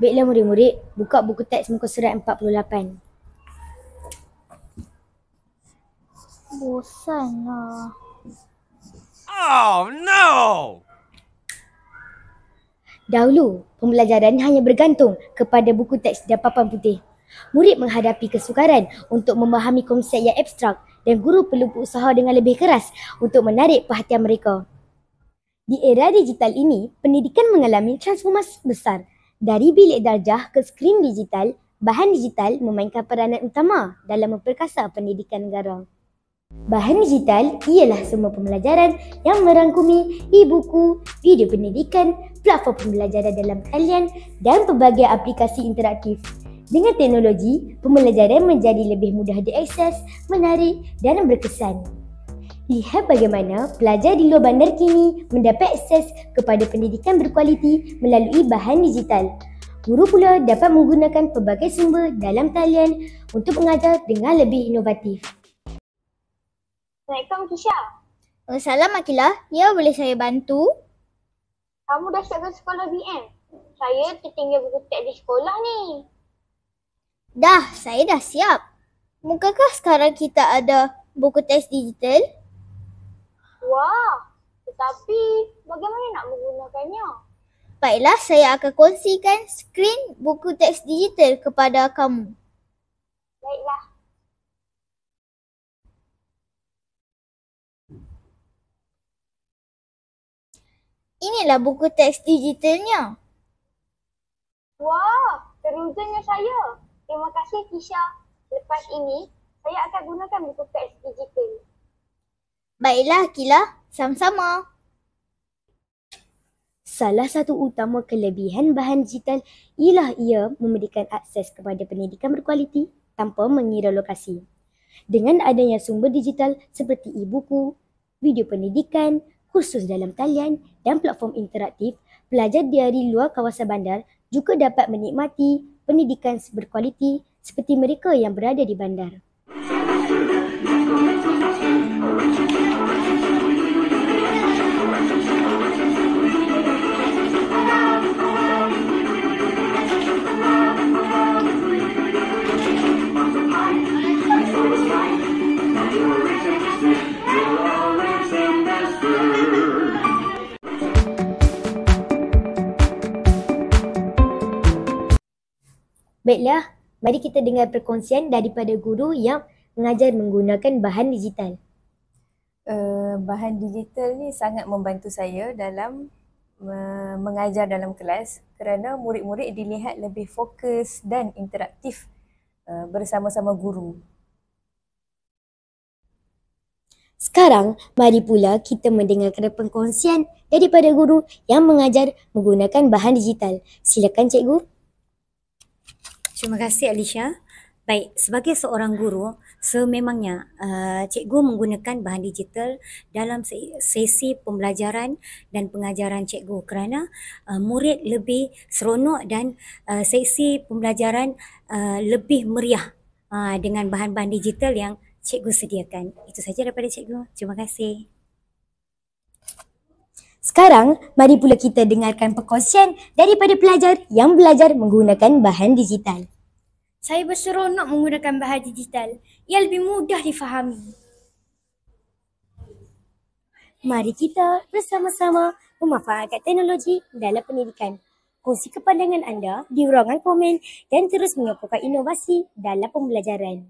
Baiklah murid-murid, buka buku teks muka surat 48. Bosanlah. Oh no! Dahulu, pembelajaran hanya bergantung kepada buku teks dan papan putih. Murid menghadapi kesukaran untuk memahami konsep yang abstrak dan guru perlu berusaha dengan lebih keras untuk menarik perhatian mereka. Di era digital ini, pendidikan mengalami transformasi besar. Dari bilik darjah ke skrin digital, bahan digital memainkan peranan utama dalam memperkasa pendidikan negara. Bahan digital ialah semua pembelajaran yang merangkumi e-buku, video pendidikan, platform pembelajaran dalam talian dan pelbagai aplikasi interaktif. Dengan teknologi, pembelajaran menjadi lebih mudah diakses, menarik dan berkesan. Lihat bagaimana pelajar di luar bandar kini mendapat akses kepada pendidikan berkualiti melalui bahan digital. Guru pula dapat menggunakan pelbagai sumber dalam talian untuk mengajar dengan lebih inovatif. Assalamualaikum Kisha. Assalamualaikum Akilah. Ya, boleh saya bantu? Kamu dah siap ke sekolah BM? Saya tertinggal buku teks di sekolah ni. Dah, saya dah siap. Mungkinkah sekarang kita ada buku teks digital? Wah, tetapi bagaimana nak menggunakannya? Baiklah, saya akan kongsikan skrin buku teks digital kepada kamu. Baiklah. Inilah buku teks digitalnya. Wah, terujannya saya. Terima kasih Kisha. Lepas ini, saya akan gunakan buku teks digital. Baiklah Akilah, sama-sama. Salah satu utama kelebihan bahan digital ialah ia memberikan akses kepada pendidikan berkualiti tanpa mengira lokasi. Dengan adanya sumber digital seperti e-buku, video pendidikan, kursus dalam talian dan platform interaktif, pelajar dari luar kawasan bandar juga dapat menikmati pendidikan berkualiti seperti mereka yang berada di bandar. Baiklah, mari kita dengar perkongsian daripada guru yang mengajar menggunakan bahan digital. Bahan digital ni sangat membantu saya dalam mengajar dalam kelas kerana murid-murid dilihat lebih fokus dan interaktif bersama-sama guru. Sekarang, mari pula kita mendengarkan perkongsian daripada guru yang mengajar menggunakan bahan digital. Silakan cikgu. Terima kasih Alisha. Baik, sebagai seorang guru, sememangnya cikgu menggunakan bahan digital dalam sesi pembelajaran dan pengajaran cikgu kerana murid lebih seronok dan sesi pembelajaran lebih meriah dengan bahan-bahan digital yang cikgu sediakan. Itu saja daripada cikgu. Terima kasih. Sekarang, mari pula kita dengarkan perkongsian daripada pelajar yang belajar menggunakan bahan digital. Saya berseronok menggunakan bahan digital. Ia lebih mudah difahami. Mari kita bersama-sama memanfaatkan teknologi dalam pendidikan. Kongsikan pandangan anda di ruangan komen dan terus menyokongan inovasi dalam pembelajaran.